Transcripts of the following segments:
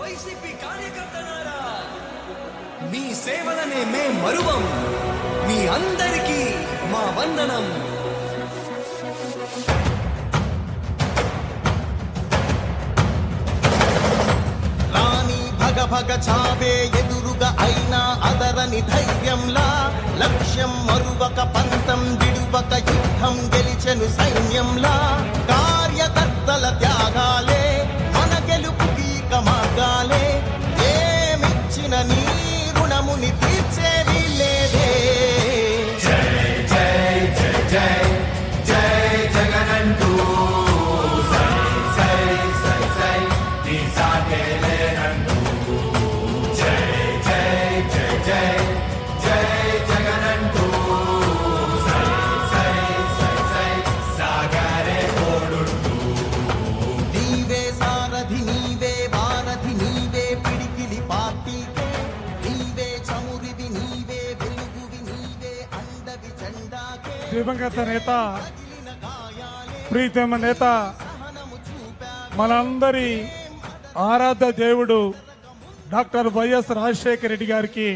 YCP కార్యకర్తలారా, మీ సేవలనే మే మరువం. మీ అందరికీ మా వందనం. రాణి భగ భగ చావే ఎదురుగా అయినా అదరని ధైర్యంలా, లక్ష్యం మరువక పంతం విడువక యుద్ధం గెలిచెను సైన్యంలా. కార్యకర్తల త్యాగాలే మన గెలుపుకి మార్గాలే. ఏమిచ్చిన నీ రుణముని తీర్చేది లేదే. జై జై జై జై జై జగనంటూ సై సై సై సై నీ సాగే లేనంటూ. జై జై జై జై జై జగనంటూ సై సై సై సై సాగరే తోడుంటూ. నీవే సారథి నీవే వారధి నీవే పిడికిలి పార్టీకే. నీవే చమురివి నీవే వెలుగువి నీవే అండవి జెండాకే. దివంగత నేత ప్రీతమ నేత మనందరి ఆరాధ్య దేవుడు డాక్టర్ వైఎస్ రాజశేఖర రెడ్డి గారికి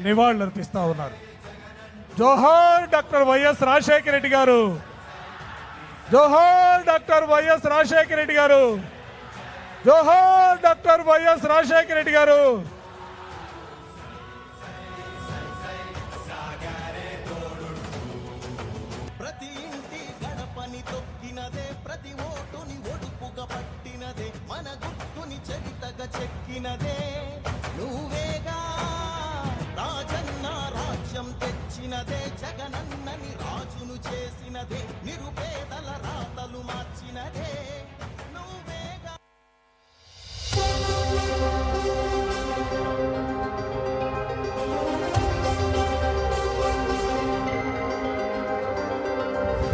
నివాళులర్పిస్తా ఉన్నారు. జోహార్ డాక్టర్ వైఎస్ రాజశేఖర రెడ్డి గారు, జోహార్ డాక్టర్ వైఎస్ రాజశేఖర రెడ్డి గారు, జోహార్ డాక్టర్ వైఎస్ రాజశేఖర రెడ్డి గారు. ప్రతి ఇంటి గడపని తొక్కినదే, ప్రతి ఓటుని ఒడుపుగా పట్టినదే, మన గుర్తుని చరితగా చెక్కినదే నువ్వేగా. రాజన్న రాజ్యం తెచ్చినదే, జగనన్నని రాజును చేసినదే, నిరుపేదల రాతలు మార్చినదే నువ్వేగా.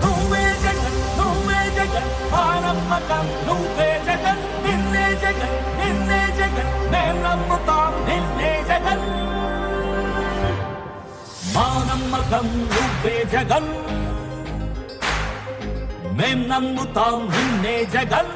నువ్వే జగన్ నువ్వే జగన్ మా నమ్మకం. నువ్వే జగన్ నిన్నే జగన్ నిన్నే జగన్ మేం నమ్ముతాం నిన్నే జగన్. మా నమ్మకం నువ్వే జగన్ మేం నమ్ముతాం నిన్నే జగన్.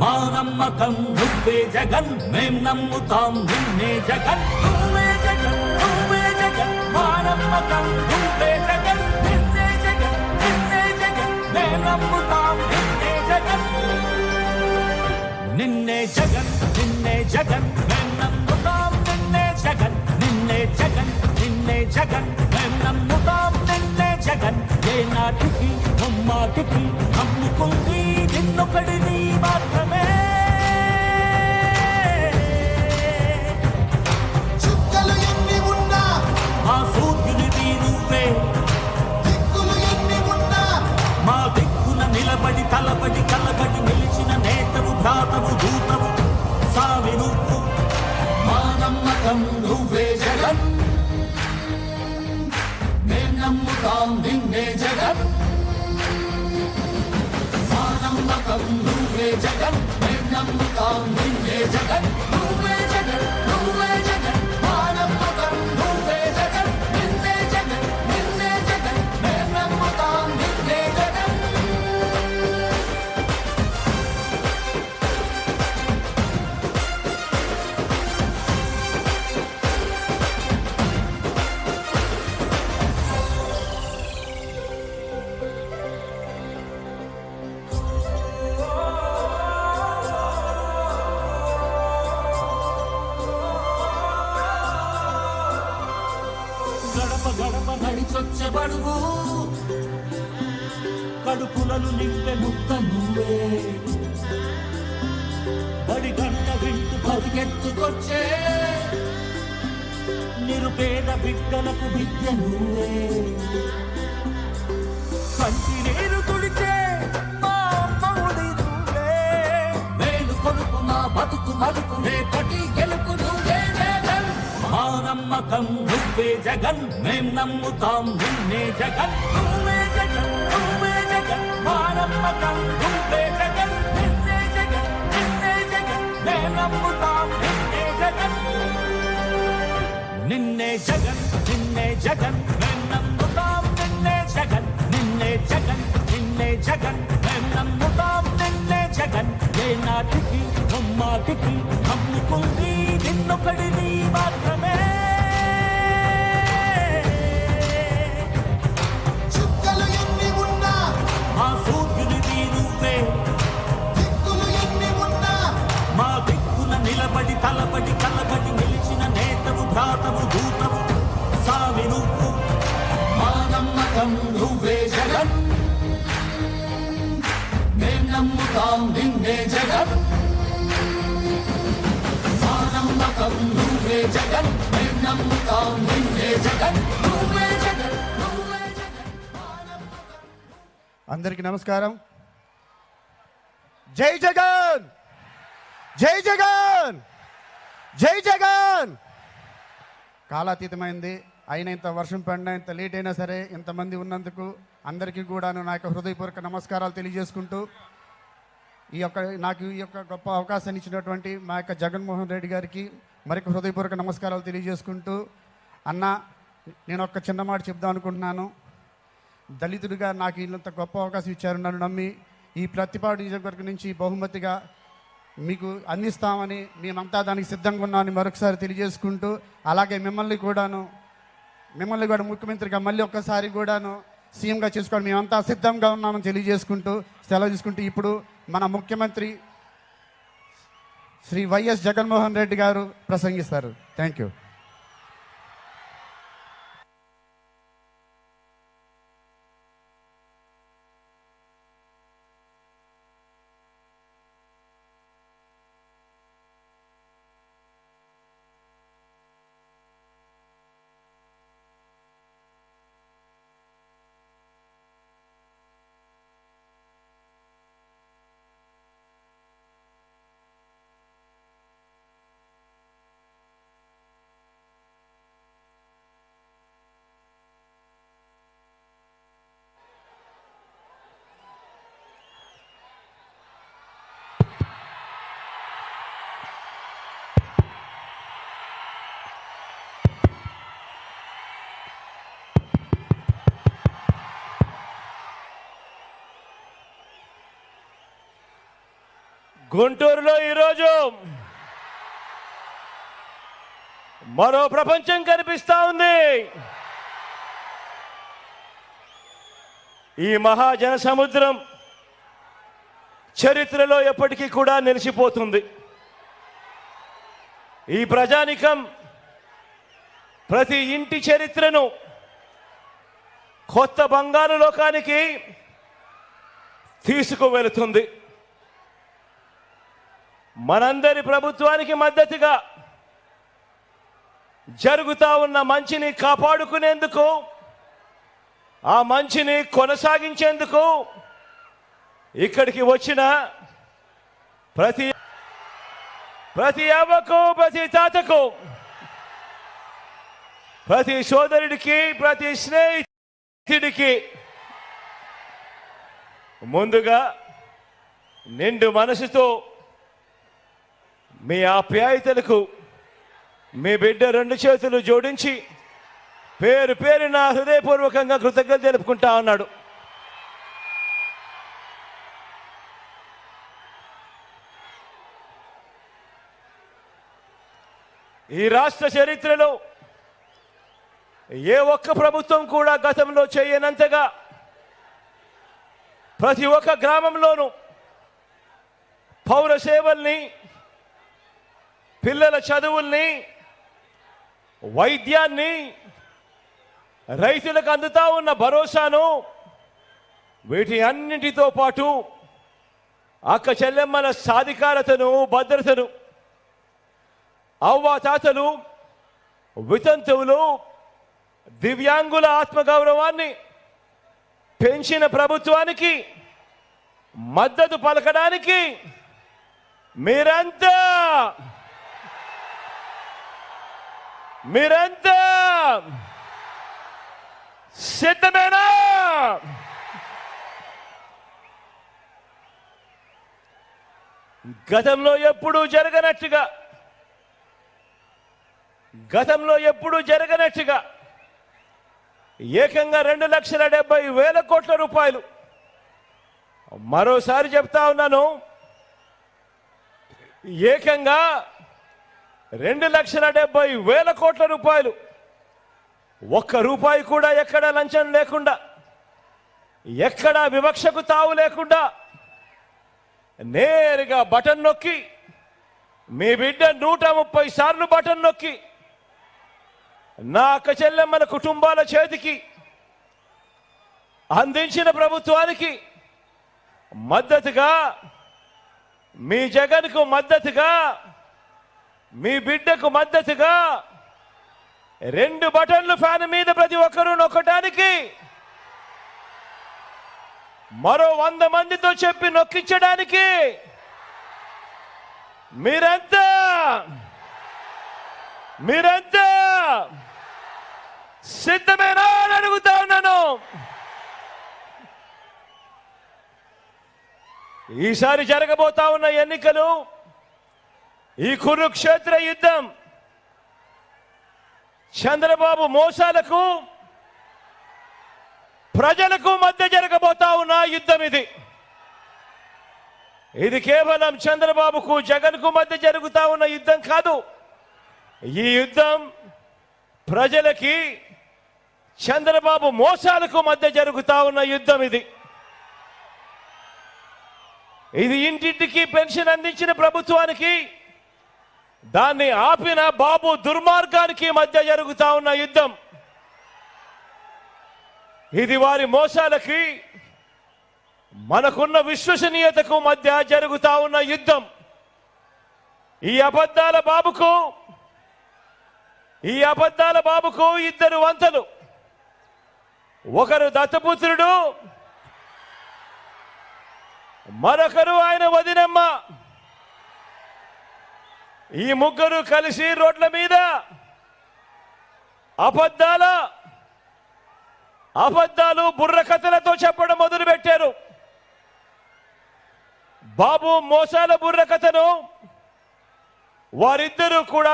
మా నమ్మకం నువ్వే జగన్ మేం నమ్ముతాం నిన్నే జగన్. నువ్వే జగన్ నువ్వే జగన్ మా నమ్మకం. నువ్వే జగన్ నిన్నే జగన్ నిన్నే జగన్ మేం నమ్ముతాం నిన్నే జగన్. నిన్నే జగన్ నిన్నే జగన్ మేం నమ్ముతాం నిన్నే జగన్ నిన్నే జగన్ నిన్నే జగన్ మేం నమ్ముతాం నిన్నే జగన్. ఏ నాటికి నమ్మాటికి నమ్ముకుంది నిన్నొకడిని మాత్రమే. చుక్కలు ఎన్ని ఉన్నా మా సూర్యునివి నువ్వే, దిక్కులు ఎన్ని ఉన్నా మా దిక్కున నిలబడి తలబడి కలబడి నిలిచిన నేతవు భ్రాతవు దూతవు సావి నువ్వు. మా నమ్మకం నువ్వే జగన్ మేం నమ్ముతాం నిన్నే జగన్. మా నమ్మకం నువ్వే జగన్ మేం నమ్ముతాం నిన్నే జగన్. నువ్వే జగన్ నువ్వే జగన్ మా నమ్మకం. నువ్వే జగన్ నిన్నే జగన్ నిన్నే జగన్ మేం నమ్ముతాం నిన్నే జగన్. గడప గడప నడిచొచ్చే బడుగు కడుపులను నింపే ముక్క నువ్వే. బడి గంట వింటూ పరిగెత్తుకొచ్చే నిరుపేద బిడ్డలకు విద్య నువ్వే. కంటి నీరు తుడిచే మా అమ్మఒడి నువ్వే. వేలు కొడుకు మా బతుకు మడుకు రేపటి గెలుపు నువ్వే జగన్. మా నమ్మకం నువ్వే జగన్ మేం నమ్ముతాం నిన్నే జగన్. నువ్వే జగన్ నువ్వే జగన్ మా నమ్మకం. నువ్వే జగన్ నిన్నే జగన్ నిన్నే జగన్ మేం నమ్ముతాం నిన్నే జగన్. నిన్నే జగన్ నిన్నే జగన్ మేం నమ్ముతాం నిన్నే జగన్ నిన్నే జగన్ నిన్నే జగన్ మేం నమ్ముతాం నిన్నే జగన్. ముమ్మాటికి ముమ్మాటికి నమ్ముకుంది నిన్నొకడిని మాత్రమే. చుక్కలు ఎన్ని ఉన్నా మా సూర్యునిది నువ్వే, దిక్కులు ఎన్ని ఉన్నా మా దిక్కున నిలబడి తలబడి కలబడి నిలిచిన నేతవు భ్రాతవు దూతవు సామి నువ్వు. మా నమ్మకం నువ్వే జగన్, మేం నమ్ముతాం నిన్నే జగన్. మా నమ్మకం నువ్వే జగన్, మేం నమ్ముతాం నిన్నే జగన్. నువ్వే జగన్, నువ్వే జగన్. అందరికీ నమస్కారం. జై జగన్, జై జగన్, జై జగన్. కాలాతీతమైంది అయినా ఇంత వర్షం పడినా ఇంత లేట్ అయినా సరే ఇంతమంది ఉన్నందుకు అందరికీ కూడాను నా యొక్క హృదయపూర్వక నమస్కారాలు తెలియజేసుకుంటూ నాకు ఈ యొక్క గొప్ప అవకాశాన్ని ఇచ్చినటువంటి మా యొక్క జగన్మోహన్ రెడ్డి గారికి మరొక హృదయపూర్వక నమస్కారాలు తెలియజేసుకుంటూ, అన్న నేను ఒక చిన్న మాట చెప్దాం అనుకుంటున్నాను. దళితుడిగా నాకు ఇంత గొప్ప అవకాశం ఇచ్చారు. నన్ను నమ్మి ఈ ప్రతిపాడు నియోజకవర్గం నుంచి బహుమతిగా మీకు అందిస్తామని మేమంతా దానికి సిద్ధంగా ఉన్నామని మరొకసారి తెలియజేసుకుంటూ, అలాగే మిమ్మల్ని కూడా ముఖ్యమంత్రిగా మళ్ళీ ఒక్కసారి కూడాను సీఎంగా చేసుకోవడం మేమంతా సిద్ధంగా ఉన్నామని తెలియజేసుకుంటూ సెలవు తీసుకుంటూ ఇప్పుడు మన ముఖ్యమంత్రి శ్రీ వైఎస్ జగన్మోహన్ రెడ్డి గారు ప్రసంగిస్తారు. Thank you. గుంటూరులో ఈరోజు మరో ప్రపంచం కనిపిస్తా ఉంది. ఈ మహాజన సముద్రం చరిత్రలో ఎప్పటికీ కూడా నిలిచిపోతుంది. ఈ ప్రజానికం ప్రతి ఇంటి చరిత్రను కొత్త బంగారు లోకానికి తీసుకువెళుతుంది. మనందరి ప్రభుత్వానికి మద్దతుగా జరుగుతా ఉన్న మంచిని కాపాడుకునేందుకు, ఆ మంచిని కొనసాగించేందుకు ఇక్కడికి వచ్చిన ప్రతి అవ్వకు, ప్రతి తాతకు, ప్రతి సోదరుడికి, ప్రతి స్నేహితుడికి ముందుగా నిండు మనసుతో మీ ఆప్యాయతలకు మీ బిడ్డ రెండు చేతులు జోడించి పేరు పేరున హృదయపూర్వకంగా కృతజ్ఞతలు తెలుపుకుంటా ఉన్నాడు. ఈ రాష్ట్ర చరిత్రలో ఏ ఒక్క ప్రభుత్వం కూడా గతంలో చేయనంతగా ప్రతి ఒక్క గ్రామంలోనూ పౌర సేవల్ని, పిల్లల చదువుల్ని, వైద్యాన్ని, రైతులకు అందుతా ఉన్న భరోసాను, వీటి అన్నింటితో పాటు అక్క చెల్లెమ్మల సాధికారతను, భద్రతను, అవ్వాతాతలు, వితంతువులు, దివ్యాంగుల ఆత్మగౌరవాన్ని పెంచిన ప్రభుత్వానికి మద్దతు పలకడానికి మీరంతా సిద్ధమేనా? గతంలో ఎప్పుడూ జరగనట్టుగా ఏకంగా 2,70,000 కోట్ల రూపాయలు. మరోసారి చెప్తా ఉన్నాను, ఏకంగా 2,70,000 కోట్ల రూపాయలు, ఒక్క రూపాయి కూడా ఎక్కడ లంచం లేకుండా, ఎక్కడ వివక్షకు తావు లేకుండా నేరుగా బటన్ నొక్కి మీ బిడ్డ 130 సార్లు బటన్ నొక్కి నా అక్క చెల్లెమ్మల కుటుంబాల చేతికి అందించిన ప్రభుత్వానికి మద్దతుగా, మీ జగన్కు మద్దతుగా, మీ బిడ్డకు మద్దతుగా 2 బటన్లు ఫ్యాన్ మీద ప్రతి ఒక్కరూ నొక్కడానికి, మరో 100 మందితో చెప్పి నొక్కించడానికి మీరంతా సిద్ధమేనా అని అడుగుతా ఉన్నాను. ఈసారి జరగబోతా ఉన్న ఎన్నికలు ఈ కురుక్షేత్ర యుద్ధం చంద్రబాబు మోసాలకు ప్రజలకు మధ్య జరగబోతా ఉన్న యుద్ధం ఇది. ఇది కేవలం చంద్రబాబుకు జగన్కు మధ్య జరుగుతా ఉన్న యుద్ధం కాదు. ఈ యుద్ధం ప్రజలకి చంద్రబాబు మోసాలకు మధ్య జరుగుతా ఉన్న యుద్ధం ఇది. ఇది ఇంటింటికి పెన్షన్ అందించిన ప్రభుత్వానికి, దాన్ని ఆపిన బాబు దుర్మార్గానికి మధ్య జరుగుతా ఉన్న యుద్ధం. ఇది వారి మోసాలకి మనకున్న విశ్వసనీయతకు మధ్య జరుగుతా ఉన్న యుద్ధం. ఈ అబద్ధాల బాబుకు 2 వంతలు. ఒకరు దత్తపుత్రుడు, మరొకరు ఆయన వదినమ్మ. ఈ ముగ్గురు కలిసి రోడ్ల మీద అబద్ధాలు బుర్ర కథలతో చెప్పడం మొదలుపెట్టారు. బాబు మోసాల బుర్ర కథను వారిద్దరూ కూడా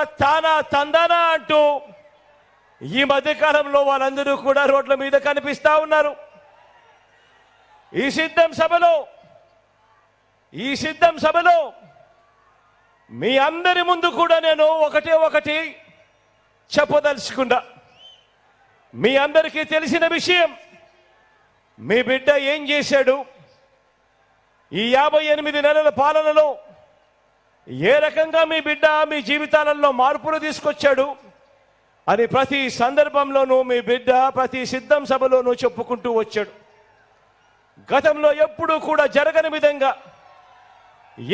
తందానా అంటూ ఈ మధ్యకాలంలో వాళ్ళందరూ కూడా రోడ్ల మీద కనిపిస్తా ఉన్నారు. ఈ సిద్ధం సభలో మీ అందరి ముందు కూడా నేను ఒకటి చెప్పదలుచుకున్నా. మీ అందరికీ తెలిసిన విషయం, మీ బిడ్డ ఏం చేశాడు, ఈ 58 నెలల పాలనలో ఏ రకంగా మీ బిడ్డ మీ జీవితాలలో మార్పులు తీసుకొచ్చాడు అని ప్రతి సందర్భంలోనూ మీ బిడ్డ ప్రతి సిద్ధం సభలోనూ చెప్పుకుంటూ వచ్చాడు. గతంలో ఎప్పుడూ కూడా జరగని విధంగా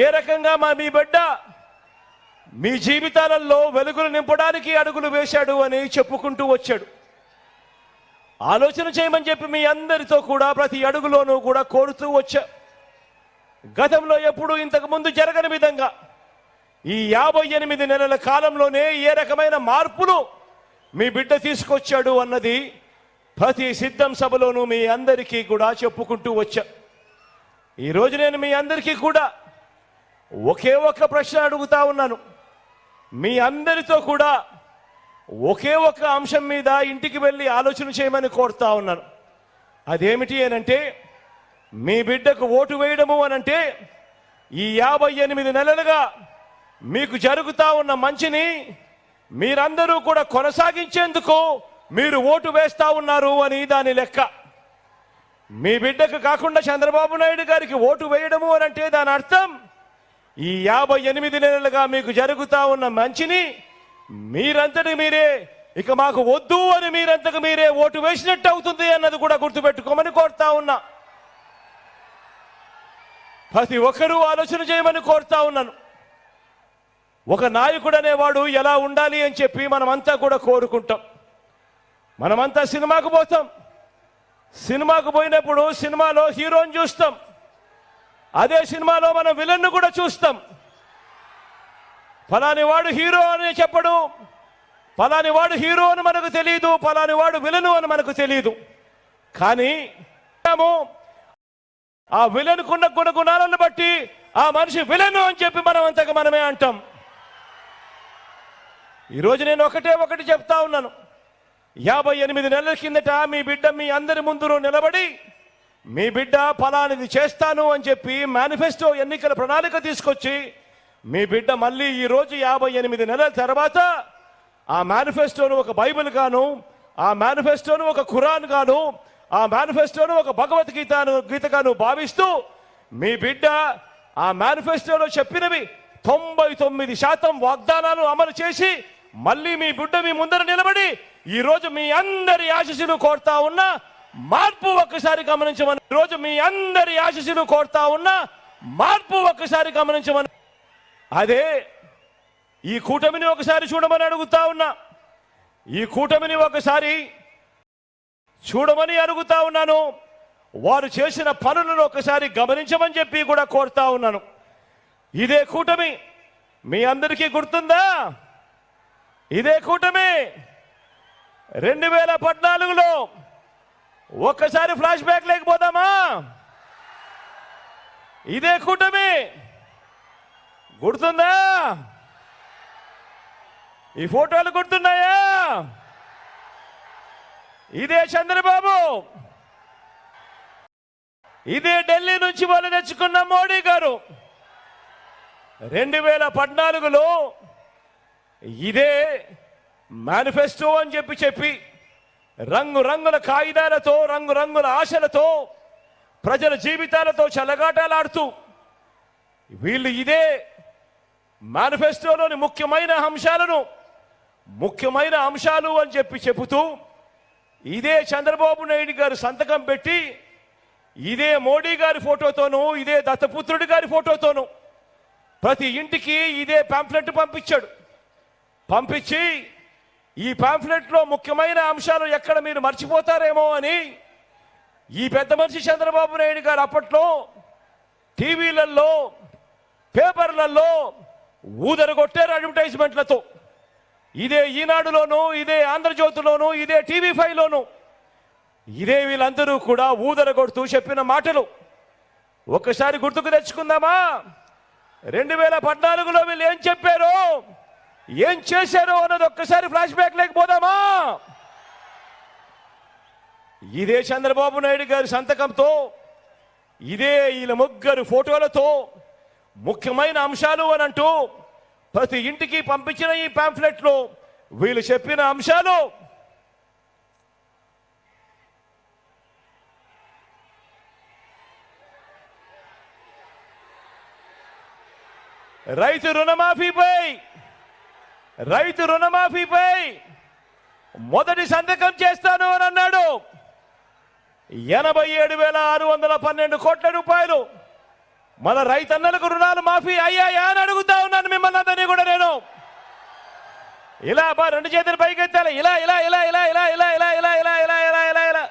ఏ రకంగా మీ బిడ్డ మీ జీవితాలలో వెలుగులు నింపడానికి అడుగులు వేశాడు అని చెప్పుకుంటూ వచ్చాడు. ఆలోచన చేయమని చెప్పి మీ అందరితో కూడా ప్రతి అడుగులోనూ కూడా కోరుతూ వచ్చా. గతంలో ఎప్పుడు ఇంతకు ముందు జరగని విధంగా ఈ 58 నెలల కాలంలోనే ఏ రకమైన మార్పులు మీ బిడ్డ తీసుకొచ్చాడు అన్నది ప్రతి సిద్ధం సభలోనూ మీ అందరికీ కూడా చెప్పుకుంటూ వచ్చా. ఈరోజు నేను మీ అందరికీ కూడా ఒకే ఒక్క ప్రశ్న అడుగుతా ఉన్నాను. మీ అందరితో కూడా ఒకే ఒక్క అంశం మీద ఇంటికి వెళ్ళి ఆలోచన చేయమని కోరుతా ఉన్నాను. అదేమిటి అనంటే, మీ బిడ్డకు ఓటు వేయడము అనంటే ఈ 58 నెలలుగా మీకు జరుగుతా ఉన్న మంచిని మీరందరూ కూడా కొనసాగించేందుకు మీరు ఓటు వేస్తా ఉన్నారు అని దాని లెక్క. మీ బిడ్డకు కాకుండా చంద్రబాబు నాయుడు గారికి ఓటు వేయడము అనంటే దాని అర్థం ఈ 58 నెలలుగా మీకు జరుగుతా ఉన్న మంచిని మీరంతటి మీరే ఇక మాకు వద్దు అని మీరంతకు మీరే ఓటు వేసినట్టు అవుతుంది అన్నది కూడా గుర్తుపెట్టుకోమని కోరుతా ఉన్నా. ప్రతి ఒక్కరూ ఆలోచన చేయమని కోరుతా ఉన్నాను. ఒక నాయకుడు అనేవాడు ఎలా ఉండాలి అని చెప్పి మనమంతా కూడా కోరుకుంటాం. మనమంతా సినిమాకు పోతాం. సినిమాకు పోయినప్పుడు సినిమాలో హీరోని చూస్తాం. అదే సినిమాలో మనం విలన్ను కూడా చూస్తాం. ఫలాని వాడు హీరో అని చెప్పడు, ఫలాని వాడు హీరో అని మనకు తెలియదు, ఫలాని వాడు విలను అని మనకు తెలియదు. కానీ ఆ విలనుకున్న గుణగుణాలను బట్టి ఆ మనిషి విలను అని చెప్పి మనం అంతగా మనమే అంటాం. ఈరోజు నేను ఒకటి చెప్తా ఉన్నాను. 58 నెలల కిందట మీ బిడ్డ మీ అందరి ముందు నిలబడి మీ బిడ్డ ఫలానిది చేస్తాను అని చెప్పి మేనిఫెస్టో ఎన్నికల ప్రణాళిక తీసుకొచ్చి మీ బిడ్డ మళ్ళీ ఈ రోజు 58 నెలల తర్వాత ఆ మేనిఫెస్టోను ఒక బైబిల్ గాను, ఆ మేనిఫెస్టోను ఒక ఖురాన్ గాను, ఆ మేనిఫెస్టోను ఒక గీతగాను భావిస్తూ మీ బిడ్డ ఆ మేనిఫెస్టోలో చెప్పినవి 99% వాగ్దానాలు అమలు చేసి మళ్ళీ మీ బిడ్డ మీ ముందర నిలబడి ఈ రోజు మీ అందరి ఆశీస్సులు కోరుతా ఉన్న మార్పు ఒక్కసారి గమనించమని, ఈరోజు మీ అందరి ఆశీస్సులు కోరుతా ఉన్న మార్పు ఒక్కసారి గమనించమని, అదే ఈ కూటమిని ఒకసారి చూడమని అడుగుతా ఉన్నా. ఈ కూటమిని ఒకసారి చూడమని అడుగుతా ఉన్నాను. వారు చేసిన పనులను ఒకసారి గమనించమని చెప్పి కూడా కోరుతా ఉన్నాను. ఇదే కూటమి మీ అందరికీ గుర్తుందా? ఇదే కూటమి 2014లో ఒక్కసారి ఫ్లాష్ బ్యాక్ లేకపోదామా? ఇదే కూటమి గుర్తుందా? ఈ ఫోటోలు గుర్తున్నాయా? ఇదే చంద్రబాబు, ఇదే ఢిల్లీ నుంచి వాళ్ళు తెచ్చుకున్న మోడీ గారు. 2014లో ఇదే మేనిఫెస్టో అని చెప్పి రంగురంగుల కాగితాలతో, రంగురంగుల ఆశలతో, ప్రజల జీవితాలతో చెలగాటాలాడుతూ వీళ్ళు ఇదే మేనిఫెస్టోలోని ముఖ్యమైన అంశాలు అని చెబుతూ ఇదే చంద్రబాబు నాయుడు గారు సంతకం పెట్టి ఇదే మోడీ గారి ఫోటోతోనూ, ఇదే దత్తపుత్రుడి గారి ఫోటోతోనూ ప్రతి ఇంటికి ఇదే పాంఫ్లెట్ పంపించి ఈ పాంఫ్లెట్లో ముఖ్యమైన అంశాలు ఎక్కడ మీరు మర్చిపోతారేమో అని ఈ పెద్ద మనిషి చంద్రబాబు నాయుడు గారు అప్పట్లో టీవీలలో, పేపర్లలో ఊదరగొట్టారు అడ్వర్టైజ్మెంట్లతో. ఇదే ఈనాడులోను, ఇదే ఆంధ్రజ్యోతిలోను, ఇదే TV5లోను ఇదే వీళ్ళందరూ కూడా ఊదరగొడుతూ చెప్పిన మాటలు ఒక్కసారి గుర్తుకు తెచ్చుకుందామా? 2014లో వీళ్ళు ఏం చెప్పారో, ఏం చేశారో అన్నది ఒక్కసారి ఫ్లాష్ బ్యాక్ లేకపోదామా? ఇదే చంద్రబాబు నాయుడు గారి సంతకంతో, ఇదే వీళ్ళ ముగ్గురు ఫోటోలతో ముఖ్యమైన అంశాలు అని అంటూ ప్రతి ఇంటికి పంపించిన ఈ పాంఫ్లెట్లో వీళ్ళు చెప్పిన అంశాలు రైతు రుణమాఫీపై మొదటి సంతకం చేస్తాను అని అన్నాడు. 87,612 కోట్ల రూపాయలు మన రైతన్నలకు రుణాలు మాఫీ అయ్యాయా అని అడుగుతా ఉన్నాను మిమ్మల్ని అందరినీ కూడా నేను. ఇలా రెండు చేతులు పైకెత్తాలి, ఇలా ఇలా ఇలా ఇలా ఇలా ఇలా ఇలా ఇలా ఇలా ఇలా ఇలా ఇలా ఇలా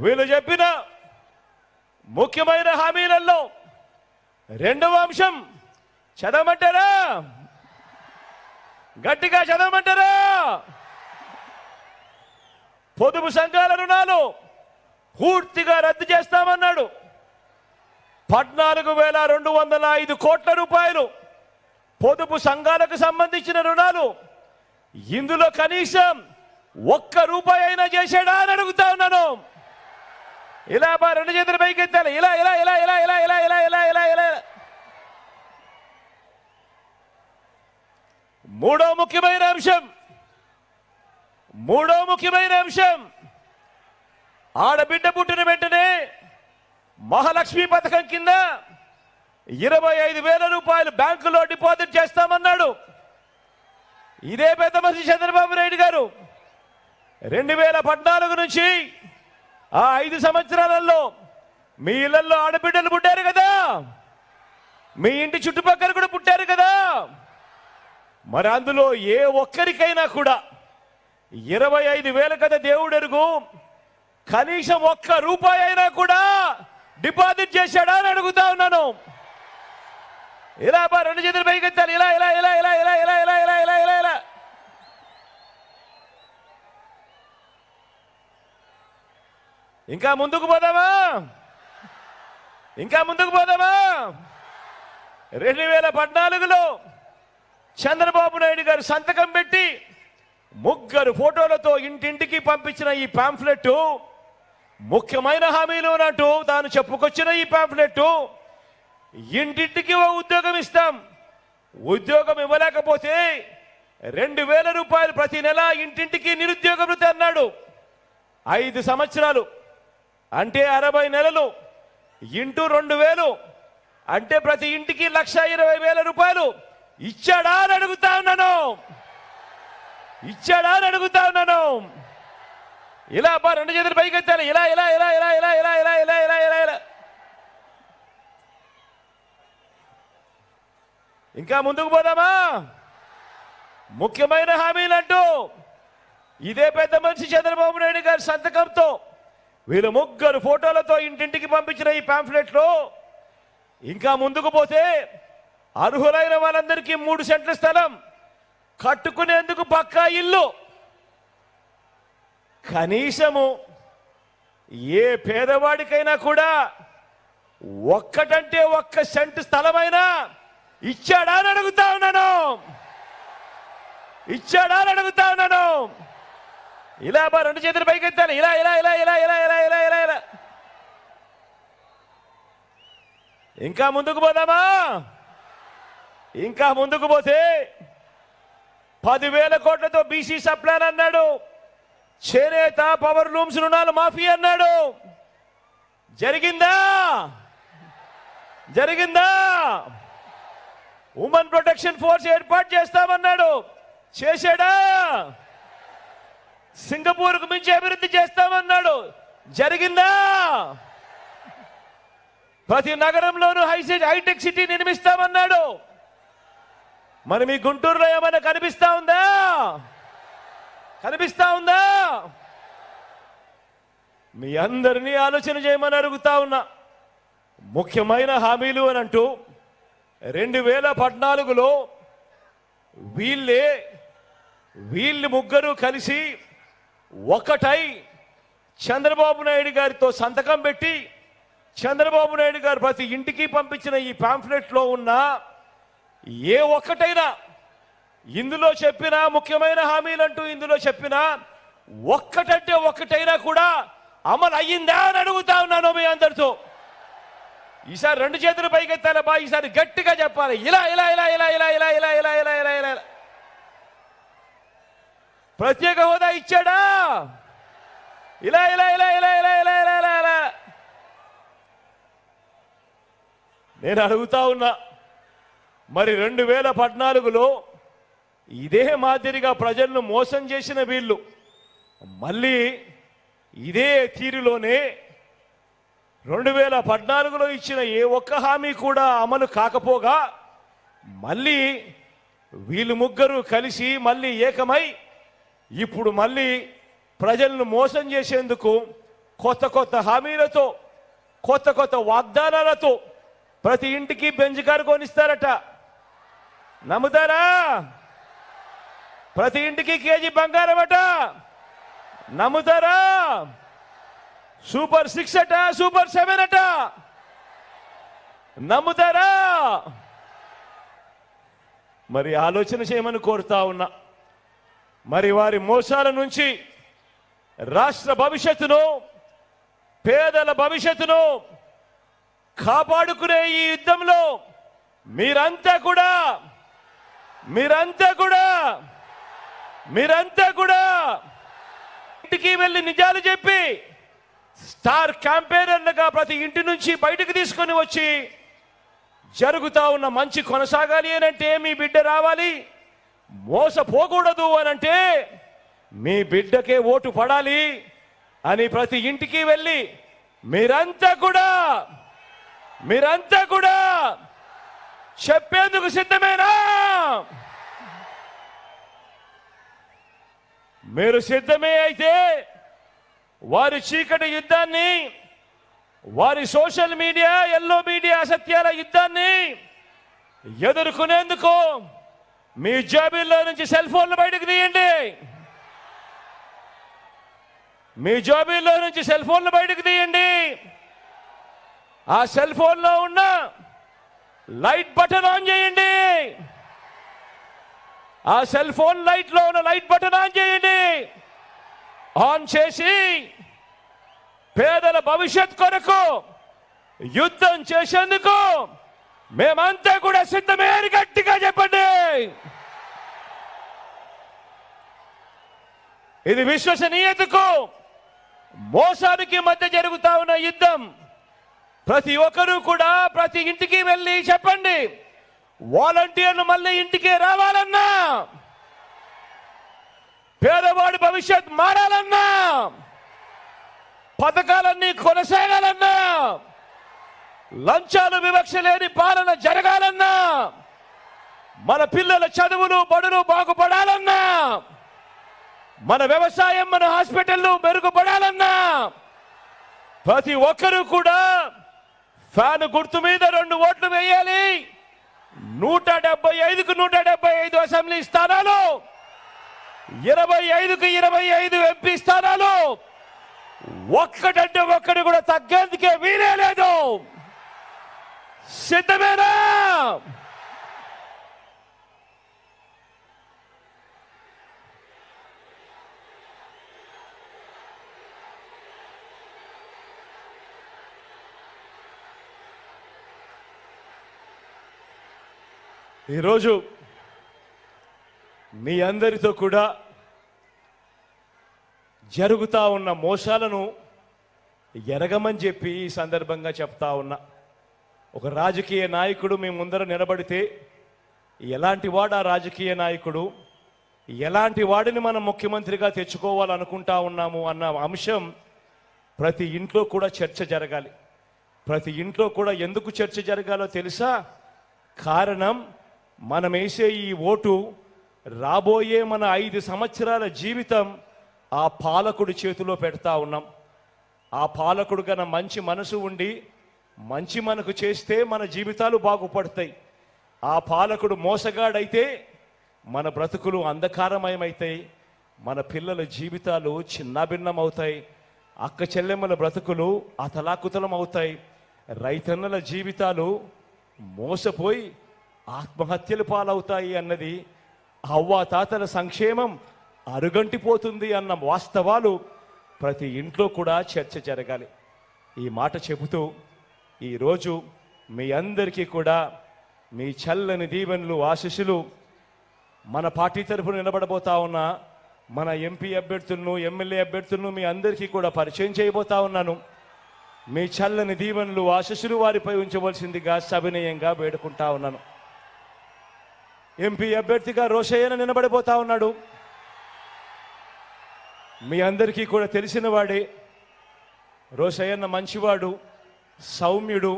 వీళ్ళు చెప్పిన ముఖ్యమైన హామీలలో రెండవ అంశం చదవమంటారా? గట్టిగా చదవమంటారా? పొదుపు సంఘాల రుణాలు పూర్తిగా రద్దు చేస్తామన్నాడు. 14,205 కోట్ల రూపాయలు పొదుపు సంఘాలకు సంబంధించిన రుణాలు. ఇందులో కనీసం ₹1 అయినా చేశాడా అని అడుగుతా ఉన్నాను. ఇలా రెండు చేతులు పైకెత్తాలి, ఇలా ఇలా ఇలా ఇలా ఇలా ఇలా ఇలా ఇలా ఇలా ఇలా. మూడో ముఖ్యమైన అంశం ఆడబిడ్డ పుట్టిన వెంటనే మహాలక్ష్మి పథకం కింద 25,000 రూపాయలు బ్యాంకులో డిపాజిట్ చేస్తామన్నాడు. ఇదే పెద్ద మనిషి చంద్రబాబు నాయుడు గారు 2014 నుంచి ఆ 5 సంవత్సరాలలో మీ ఇళ్లలో ఆడబిడ్డలు పుట్టారు కదా, మీ ఇంటి చుట్టుపక్కల కూడా పుట్టారు కదా. మరి అందులో ఏ ఒక్కరికైనా కూడా 25,000 కదా దేవుడెరుగు, కనీసం ₹1 అయినా కూడా డిపాజిట్ చేశాడా అని అడుగుతా ఉన్నాను. ఇలా రెండు చేతులు పైకెత్తాలి, ఇలా ఇలా ఇలా ఇలా ఇలా ఇలా ఇలా ఇలా ఇలా ఇలా ఇలా. ఇంకా ముందుకు పోదామా? 2014లో చంద్రబాబు నాయుడు గారు సంతకం పెట్టి ముగ్గురు ఫోటోలతో ఇంటింటికి పంపించిన ఈ పాంఫ్లెట్ ముఖ్యమైన హామీలు అన్నట్టు తాను చెప్పుకొచ్చిన ఈ పాంఫ్లెట్ ఇంటింటికి ఓ ఉద్యోగం ఇస్తాం. ఉద్యోగం ఇవ్వలేకపోతే 2000 రూపాయలు ప్రతి నెల ఇంటింటికి నిరుద్యోగ భృతి అన్నాడు. 5 సంవత్సరాలు అంటే 60 నెలలు ఇంటూ 2000 అంటే ప్రతి ఇంటికి 1,20,000 రూపాయలు ఇచ్చాడా అని అడుగుతా ఉన్నాను. ఇచ్చాడా అని అడుగుతా ఉన్నాను. ఇలా అబ్బా 2 చేతులు పైకెత్తాలి. ఇలా ఇలా ఇలా ఇలా ఇలా ఇలా ఇలా ఇలా ఇలా ఇలా ఇలా ఇంకా ముందుకు పోదామా? ముఖ్యమైన హామీలంటూ ఇదే పెద్ద మనిషి చంద్రబాబు నాయుడు గారి సంతకంతో వీళ్ళు ముగ్గురు ఫోటోలతో ఇంటింటికి పంపించిన ఈ పాంఫ్లెట్లో ఇంకా ముందుకు పోతే అర్హులైన వాళ్ళందరికీ 3 సెంట్ల స్థలం, కట్టుకునేందుకు పక్కా ఇల్లు, కనీసము ఏ పేదవాడికైనా కూడా ఒక్కటంటే 1 సెంటు స్థలమైనా ఇచ్చాడా అని అడుగుతా ఉన్నాను. ఇచ్చాడా అని అడుగుతా ఉన్నాను. ఇలా 2 చేతులు పైకెత్తాలి. ఇలా ఇలా ఇలా ఇలా ఇలా ఇలా ఇలా ఇలా ఇలా ఇంకా ముందుకు పోదామా? ఇంకా ముందుకు పోతే 10,000 కోట్లతో బీసీ సప్లాన్ అన్నాడు. చేనేత పవర్ లూమ్స్ రుణాలు మాఫీ అన్నాడు. జరిగిందా? జరిగిందా? ఉమెన్ ప్రొటెక్షన్ ఫోర్స్ ఏర్పాటు చేస్తామన్నాడు. చేశాడా? సింగపూర్కు మించి అభివృద్ధి చేస్తామన్నాడు. జరిగిందా? ప్రతి నగరంలోనూ హైటెక్ సిటీ నిర్మిస్తామన్నాడు. మరి మీ గుంటూరులో ఏమైనా కనిపిస్తా ఉందా? కనిపిస్తా ఉందా? మీ అందరినీ ఆలోచన చేయమని అడుగుతా ఉన్నా. ముఖ్యమైన హామీలు అని అంటూ 2014లో వీళ్ళు ముగ్గురు కలిసి ఒకటై చంద్రబాబు నాయుడు గారితో సంతకం పెట్టి చంద్రబాబు నాయుడు గారు ప్రతి ఇంటికి పంపించిన ఈ పాంఫ్లెట్లో ఉన్న ఏ ఒక్కటైనా ఇందులో చెప్పిన ముఖ్యమైన హామీలంటూ ఇందులో చెప్పిన ఒక్కటంటే ఒక్కటైనా కూడా అమలు అయ్యిందా అని అడుగుతా ఉన్నాను మీ అందరితో. ఈసారి 2 చేతులు పైకెత్తాలి బా. ఈసారి గట్టిగా చెప్పాలి. ఇలా ఇలా ఇలా ఇలా ఇలా ఇలా ఇలా ఇలా ఇలా ఇలా ఇలా ఇలా ప్రత్యేక హోదా ఇచ్చాడా? ఇలా ఇలా ఇలా ఇలా ఇలా ఇలా ఇలా ఇలా ఇలా నేను అడుగుతా ఉన్నా. మరి 2014లో ఇదే మాదిరిగా ప్రజలను మోసం చేసిన వీళ్ళు మళ్ళీ ఇదే తీరులోనే 2014లో ఇచ్చిన ఏ ఒక్క హామీ కూడా అమలు కాకపోగా మళ్ళీ వీళ్ళు ముగ్గురు కలిసి మళ్ళీ ఏకమై ఇప్పుడు మళ్ళీ ప్రజలను మోసం చేసేందుకు కొత్త కొత్త హామీలతో కొత్త కొత్త వాగ్దానాలతో ప్రతి ఇంటికి బెంజ్ కారు కొనిస్తారట. నమ్ముతారా? ప్రతి ఇంటికి కేజీ బంగారం అట. నమ్ముతారా? సూపర్ 6 అట, సూపర్ 7 అట. నమ్ముతారా? మరి ఆలోచన చేయమని కోరుతా ఉన్నా. మరి వారి మోసాల నుంచి రాష్ట్ర భవిష్యత్తును పేదల భవిష్యత్తును కాపాడుకునే ఈ యుద్ధంలో మీరంతా కూడా ఇంటికి వెళ్ళి నిజాలు చెప్పి స్టార్ క్యాంపెయినర్లుగా ప్రతి ఇంటి నుంచి బయటకు తీసుకొని వచ్చి జరుగుతా ఉన్న మంచి కొనసాగాలి అనంటే మీ బిడ్డ రావాలి, మోసపోకూడదు అనంటే మీ బిడ్డకే ఓటు పడాలి అని ప్రతి ఇంటికి వెళ్ళి మీరంతా కూడా చెప్పేందుకు సిద్ధమేనా? మీరు సిద్ధమే అయితే వారి చీకటి యుద్ధాన్ని, వారి సోషల్ మీడియా ఎల్లో మీడియా అసత్యాల యుద్ధాన్ని ఎదుర్కొనేందుకు మీ జాబీల్లో నుంచి సెల్ ఫోన్లు బయటకు తీయండి. మీ జాబీల్లో నుంచి సెల్ ఫోన్లు బయటకు తీయండి. ఆ సెల్ ఫోన్లో ఉన్న లైట్ బటన్ ఆన్ చేయండి. ఆ సెల్ ఫోన్ లైట్లో ఉన్న లైట్ బటన్ ఆన్ చేయండి. ఆన్ చేసి పేదల భవిష్యత్ కొరకు యుద్ధం చేసేందుకు మేమంతా కూడా సిద్ధమే అని గట్టిగా చెప్పండి. ఇది విశ్వసనీయతకు మోసానికి మధ్య జరుగుతా ఉన్న యుద్ధం. ప్రతి ఒక్కరూ కూడా ప్రతి ఇంటికి వెళ్ళి చెప్పండి, వాలంటీర్లు మళ్ళీ ఇంటికి రావాలన్నా, పేదవాడి భవిష్యత్ మారాలన్నా, పథకాలన్నీ కొనసాగాలన్నా, లంచాలు వివక్ష లేని పాలన జరగాలన్నా, మన పిల్లల చదువులు బడులు బాగుపడాలన్నా, మన వ్యవసాయం మన హాస్పిటల్లు మెరుగుపడాలన్నా ప్రతి ఒక్కరూ కూడా ఫ్యాన్ గుర్తు మీద 2 ఓట్లు వేయాలి. 175కు 175 అసెంబ్లీ స్థానాలు, 25కు 25 ఎంపీ స్థానాలు, ఒక్కటంటే ఒక్కడు కూడా తగ్గేందుకే వీరే లేదు. సిద్ధమేనా? ఈరోజు మీ అందరితో కూడా జరుగుతా ఉన్న మోసాలను ఎరగమని చెప్పి ఈ సందర్భంగా చెప్తా ఉన్నా. ఒక రాజకీయ నాయకుడు మీ ముందర నిలబడితే ఎలాంటి వాడు ఆ రాజకీయ నాయకుడు, ఎలాంటి వాడిని మనం ముఖ్యమంత్రిగా తెచ్చుకోవాలనుకుంటా ఉన్నాము అన్న అంశం ప్రతి ఇంట్లో కూడా చర్చ జరగాలి. ప్రతి ఇంట్లో కూడా ఎందుకు చర్చ జరగాలో తెలుసా? కారణం, మనం వేసే ఈ ఓటు రాబోయే మన 5 సంవత్సరాల జీవితం ఆ పాలకుడి చేతిలో పెడతా ఉన్నాం. ఆ పాలకుడు గన మంచి మనసు ఉండి మంచి మనకు చేస్తే మన జీవితాలు బాగుపడతాయి. ఆ పాలకుడు మోసగాడైతే మన బ్రతుకులు అంధకారమయమవుతాయి, మన పిల్లల జీవితాలు చిన్నాభిన్నమవుతాయి, అక్క చెల్లెమ్మల బ్రతుకులు అతలాకుతలం అవుతాయి, రైతన్నల జీవితాలు మోసపోయి ఆత్మహత్యలు పాలవుతాయి అన్నది, అవ్వా తాతల సంక్షేమం అరుగంటిపోతుంది అన్న వాస్తవాలు ప్రతి ఇంట్లో కూడా చర్చ జరగాలి. ఈ మాట చెబుతూ ఈరోజు మీ అందరికీ కూడా మీ చల్లని దీవెనలు ఆశీస్సులు మన పార్టీ తరఫున నిలబడబోతా ఉన్న మన ఎంపీ అభ్యర్థులను ఎమ్మెల్యే అభ్యర్థులను మీ అందరికీ కూడా పరిచయం చేయబోతా ఉన్నాను. మీ చల్లని దీవెనలు ఆశీస్సులు వారిపై ఉంచవలసిందిగా సవినయంగా వేడుకుంటా ఉన్నాను. ఎంపీ అభ్యర్థిగా రోషయ్యన నిలబడిపోతా ఉన్నాడు. మీ అందరికీ కూడా తెలిసిన వాడే. రోషయ్యన్న మంచివాడు, సౌమ్యుడు.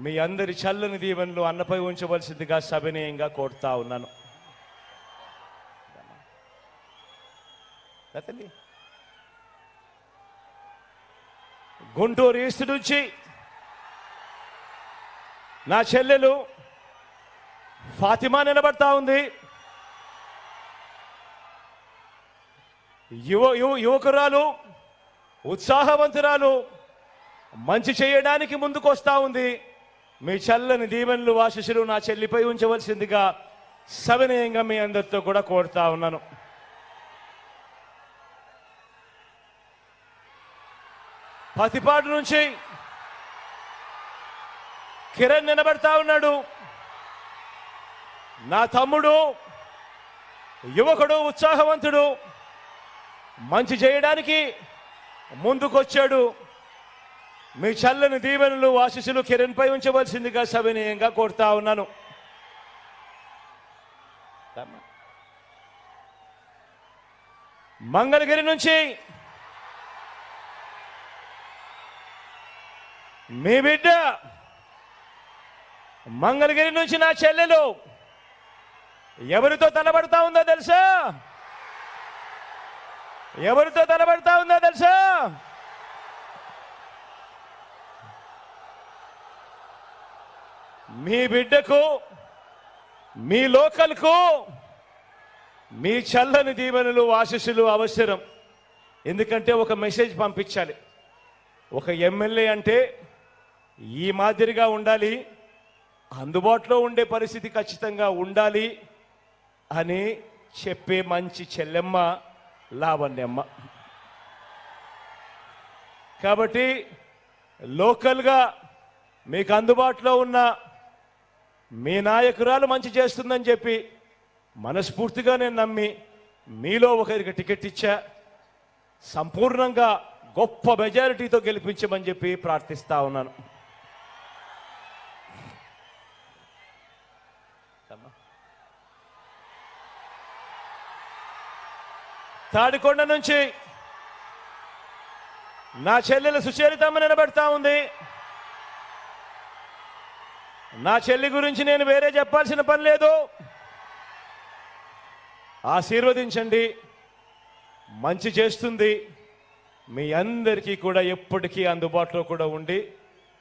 మీ అందరి చల్లని దీవెనలు అన్నపై ఉంచవలసిందిగా సవినయంగా కోరుతా ఉన్నాను. గుంటూరు ఈస్ట్ నుంచి నా చెల్లెలు ఫాతిమా నిలబడతా ఉంది. యువకురాలు, ఉత్సాహవంతురాలు, మంచి చేయడానికి ముందుకు వస్తా ఉంది. మీ చల్లని దీవెనలు ఆశీస్సులు నా చెల్లిపై ఉంచవలసిందిగా సవినయంగా మీ అందరితో కూడా కోరుతా ఉన్నాను. పతిపాడు నుంచి కిరణ్ నిలబడతా ఉన్నాడు. నా తమ్ముడు, యువకుడు, ఉత్సాహవంతుడు, మంచి చేయడానికి ముందుకొచ్చాడు. మీ చల్లని దీవెనలు ఆశీస్సులు కిరణ్ పై ఉంచవలసిందిగా సవినయంగా కోరుతా ఉన్నాను. మంగళగిరి నుంచి మీ బిడ్డ, మంగళగిరి నుంచి నా చెల్లెలు ఎవరితో తలబడతా ఉందో తెలుసా? ఎవరితో తలబడతా ఉందో తెలుసా? మీ బిడ్డకు, మీ లోకల్కు మీ చల్లని దీవెనలు ఆశీస్సులు అవసరం. ఎందుకంటే ఒక మెసేజ్ పంపించాలి. ఒక ఎమ్మెల్యే అంటే ఈ మాదిరిగా ఉండాలి, అందుబాటులో ఉండే పరిస్థితి ఖచ్చితంగా ఉండాలి అని చెప్పే మంచి చెల్లెమ్మ లావణ్యమ్మ. కాబట్టి లోకల్గా మీకు అందుబాటులో ఉన్న మీ నాయకురాలు మంచి చేస్తుందని చెప్పి మనస్ఫూర్తిగా నేను నమ్మి మీలో ఒకరికి టికెట్ ఇచ్చా. సంపూర్ణంగా గొప్ప మెజారిటీతో గెలిపించమని చెప్పి ప్రార్థిస్తా ఉన్నాను. తాడికొండ నుంచి నా చెల్లెలు సుచరితమ్మ నిలబెడతా ఉంది. నా చెల్లి గురించి నేను వేరే చెప్పాల్సిన పని లేదు. ఆశీర్వదించండి, మంచి చేస్తుంది. మీ అందరికీ కూడా ఎప్పటికీ అందుబాటులో కూడా ఉండి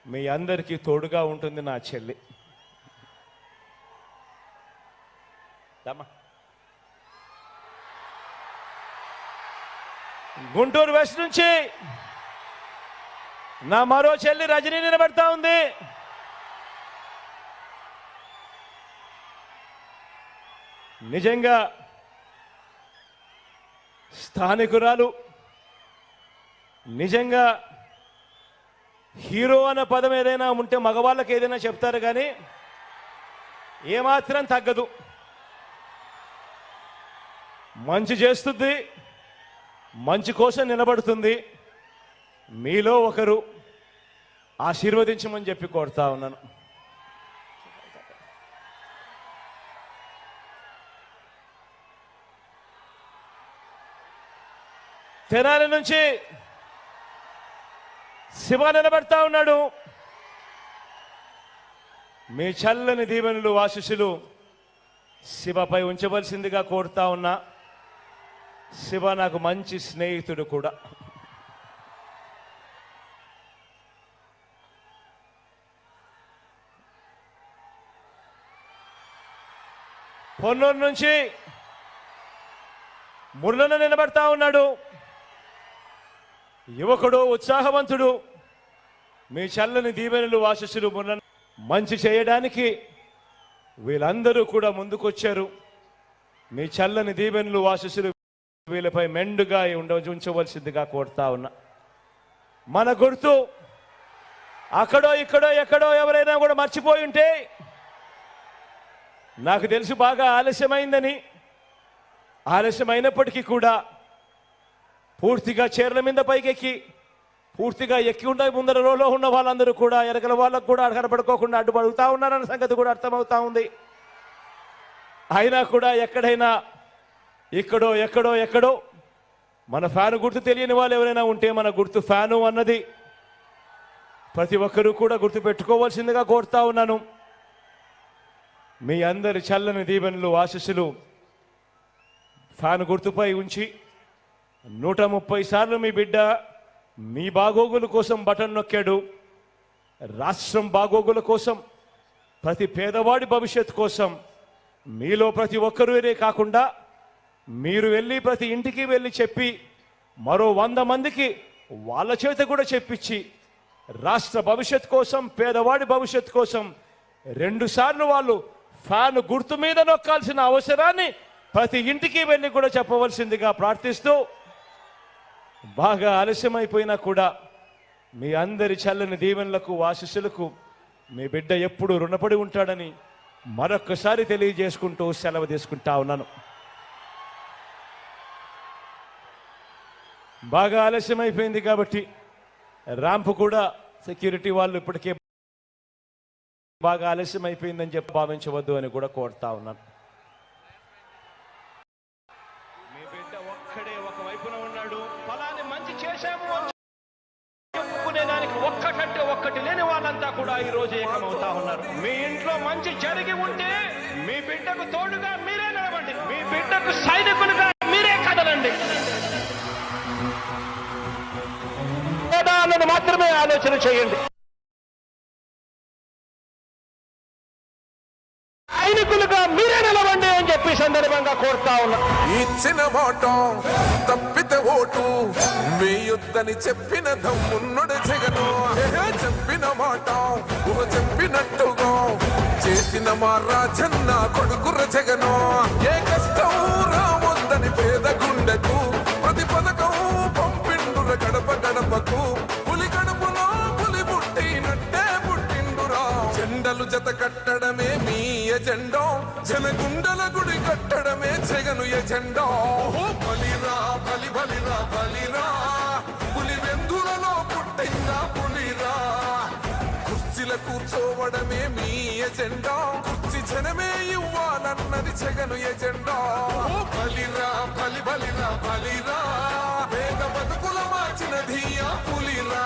మీ అందరికీ తోడుగా ఉంటుంది నా చెల్లి. గుంటూరు వెస్ట్ నుంచి నా మరో చెల్లి రజనీ నిలబెడతా ఉంది. నిజంగా స్థానికురాలు, నిజంగా హీరో అన్న పదం ఏదైనా ఉంటే మగవాళ్ళకి ఏదైనా చెప్తారు కానీ ఏమాత్రం తగ్గదు. మంచి చేస్తుంది, మంచి కోసం నిలబడుతుంది. మీలో ఒకరు ఆశీర్వదించమని చెప్పి కోరుతా ఉన్నాను. తెనాలి నుంచి శివ నిలబడతా ఉన్నాడు. మీ చల్లని దీవెనలు ఆశీస్సులు శివపై ఉంచవలసిందిగా కోరుతా ఉన్నా. శివ నాకు మంచి స్నేహితుడు కూడా. పొన్నూరు నుంచి మురళన నిలబడతా ఉన్నాడు. యువకుడు, ఉత్సాహవంతుడు. మీ చల్లని దీవెనలు ఆశీస్సులు మురళన మంచి చేయడానికి వీళ్ళందరూ కూడా ముందుకొచ్చారు. మీ చల్లని దీవెనలు ఆశీస్సులు వీళ్ళపై మెండుగా ఉంచవలసిందిగా కోరుతా ఉన్నా. మన గుర్తు అక్కడో ఇక్కడో ఎక్కడో ఎవరైనా కూడా మర్చిపోయి ఉంటే, నాకు తెలుసు బాగా ఆలస్యమైందని. ఆలస్యమైనప్పటికీ కూడా పూర్తిగా చీరల మీద పైకెక్కి పూర్తిగా ఎక్కి ఉండ ముందర రోలో ఉన్న వాళ్ళందరూ కూడా ఎరగల వాళ్ళకు కూడా అడగడపడుకోకుండా అడ్డుపడుతూ ఉన్నారన్న సంగతి కూడా అర్థమవుతా ఉంది. అయినా కూడా ఎక్కడైనా ఇక్కడో ఎక్కడో ఎక్కడో మన ఫ్యాను గుర్తు తెలియని వాళ్ళు ఎవరైనా ఉంటే, మన గుర్తు ఫ్యాను అన్నది ప్రతి ఒక్కరూ కూడా గుర్తు పెట్టుకోవాల్సిందిగా కోరుతా ఉన్నాను. మీ అందరి చల్లని దీవెనలు ఆశీస్సులు ఫ్యాను గుర్తుపై ఉంచి 130 సార్లు మీ బిడ్డ మీ బాగోగుల కోసం బటన్ నొక్కాడు. రాష్ట్రం బాగోగుల కోసం, ప్రతి పేదవాడి భవిష్యత్ కోసం మీలో ప్రతి ఒక్కరూనే కాకుండా మీరు వెళ్ళి ప్రతి ఇంటికి వెళ్ళి చెప్పి మరో 100 మందికి వాళ్ళ చేత కూడా చెప్పించి రాష్ట్ర భవిష్యత్ కోసం, పేదవాడి భవిష్యత్ కోసం 2 సార్లు వాళ్ళు ఫ్యాన్ గుర్తు మీద నొక్కాల్సిన అవసరాన్ని ప్రతి ఇంటికి వెళ్ళి కూడా చెప్పవలసిందిగా ప్రార్థిస్తూ, బాగా ఆలస్యమైపోయినా కూడా మీ అందరి చల్లని దీవెనలకు ఆశీస్సులకు మీ బిడ్డ ఎప్పుడు రుణపడి ఉంటాడని మరొక్కసారి తెలియజేసుకుంటూ సెలవు తీసుకుంటా ఉన్నాను. బాగా ఆలస్యమైపోయింది కాబట్టి ర్యాంపు కూడా సెక్యూరిటీ వాళ్ళు ఇప్పటికే బాగా ఆలస్యమైపోయిందని చెప్పి భావించవద్దు అని కూడా కోరుతా ఉన్నాను. మీ బిడ్డ ఒక్కడే ఒక వైపున ఉన్నాడు. ఫలాన్ని మంచి చేశాము అని చెప్పుకునేదానికి ఒక్కటంటే ఒక్కటి లేని వాళ్ళంతా కూడా ఈ రోజు ఏకమవుతా ఉన్నారు. మీ ఇంట్లో మంచి జరిగి ఉంటే మీ బిడ్డకు తోడుగా మీరే నిలవండి. మీ బిడ్డకు సైనికులుగా మీరే కదలండి. మాత్రమే ఆలోచన చేయండి. సైనికులుగా మీరే నిలవండి అని చెప్పి సందర్భంగా కోరుతా ఉన్నా. ఇచ్చిన మాట తప్పితే ఓటు వేయొద్దని చెప్పిన దమ్మున్నడు జగను. చెప్పిన మాట చెప్పినట్టుగా చేసిన మా రాజన్న కొడుకుర జగను. ఏ కష్టం రావద్దని పేద గుండెకు ప్రతి పథకం పంపిండుర గడప గడపకు. పులి గడపలో పులి పుట్టినట్టే పుట్టిండురా. జెండలు జత కట్టడమే మీ ఎజెండా జనగుండల గుడి కట్టడమే జగను ఎజెండా బలిరా బలి బలిరా బలిరా పులి వెందులలో పుట్టిందా పులిరా కుర్చీల కూర్చోవడమే మీ ఎజెండా కుర్చీ జనమే ఇవ్వాలన్నది జగను ఎజెండా బలిరా బలి బలిరా బలిరా వేద బతుకుల మార్చినది ఆ పులిరా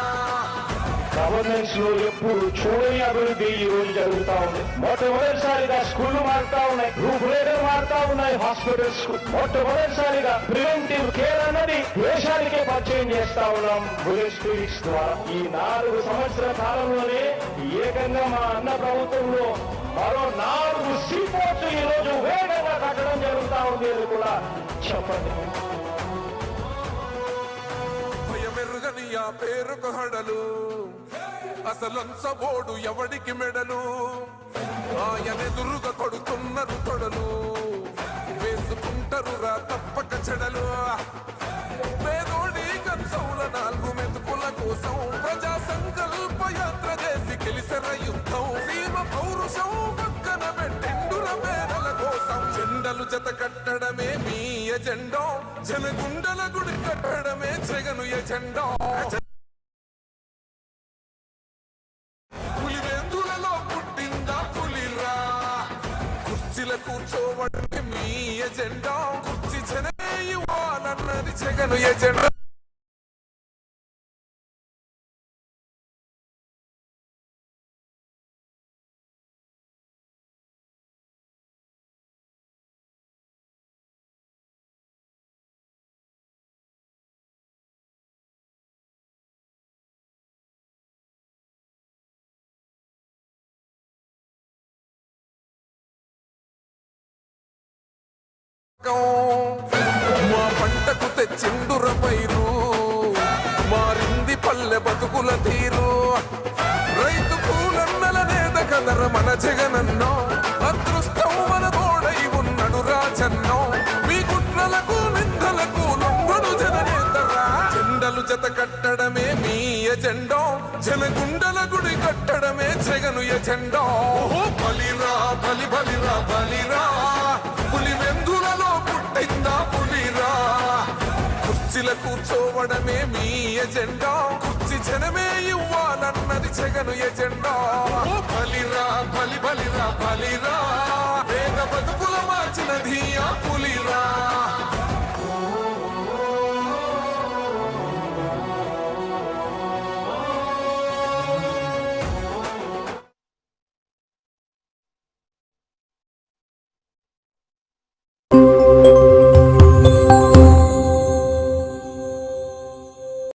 గవర్నెన్స్ లో ఎప్పుడు చూడని అభివృద్ధి ఈ రోజు జరుగుతా ఉంది. మొట్టమొదటిసారిగా స్కూళ్లు మారుతా ఉన్నాయి, రూపురేఖలు మారుతా ఉన్నాయి, హాస్పిటల్స్ మొట్టమొదటిసారిగా ప్రివెంటివ్ కేర్ అన్నది దేశానికే పరిచయం చేస్తా ఉన్నాం బుల్లెట్ క్లినిక్స్ ద్వారా. ఈ 4 సంవత్సరాల కాలంలోనే ఏకంగా మా అన్న ప్రభుత్వంలో మరో 4 సీపోర్ట్స్ ఈ రోజు వేగంగా కట్టడం జరుగుతా ఉంది అని కూడా చెప్పండి. భయమెరుగని ఆ పేరుకు హడలు అసలంచబోడు ఎవడికి మెడలు ఆయనెదురుగా కొడుతున్నారు తొడలు వేసుకుంటారు రా తప్పక చెడలు పేదోడి కంచౌల 4 మెతుకుల కోసం ప్రజా సంకల్ప యాత్ర చేసి గెలిసెర యుద్ధం సీమ పౌరుషం పక్కన పెట్టిండుర పేదల కోసం జెండలు జత కట్టడమే మీ ఎజెండా జనగుండల గుడి కట్టడమే జగను ఎజెండా కూర్చోవడమే మీ ఎజెండా కుర్చీ జనమే ఇవ్వాలన్నది జగను ఎజెండా మా పంటకు తెచ్చిండుర పైరు మారింది పల్లె బతుకుల తీరు రైతు పూలన్నల నేత కదర మన జగనన్నో అదృష్టం మన తోడై ఉన్నడు రాజన్నో మీ కుట్రలకు నిందలకు లొంగడు జననేతరా జెండలు జత కట్టడమే మీ ఎజెండా జనగుండల గుడి కట్టడమే జగను ఎజెండా బలిరా బలి బలిరా బలిరా పులి వెందులలో పుట్టిందా పులిరా కుర్చీల కూర్చోవడమే మీ ఎజెండా కుర్చీ జనమే ఇవ్వాలన్నది జగను ఎజెండా బలిరా బలి బలిరా బలిరా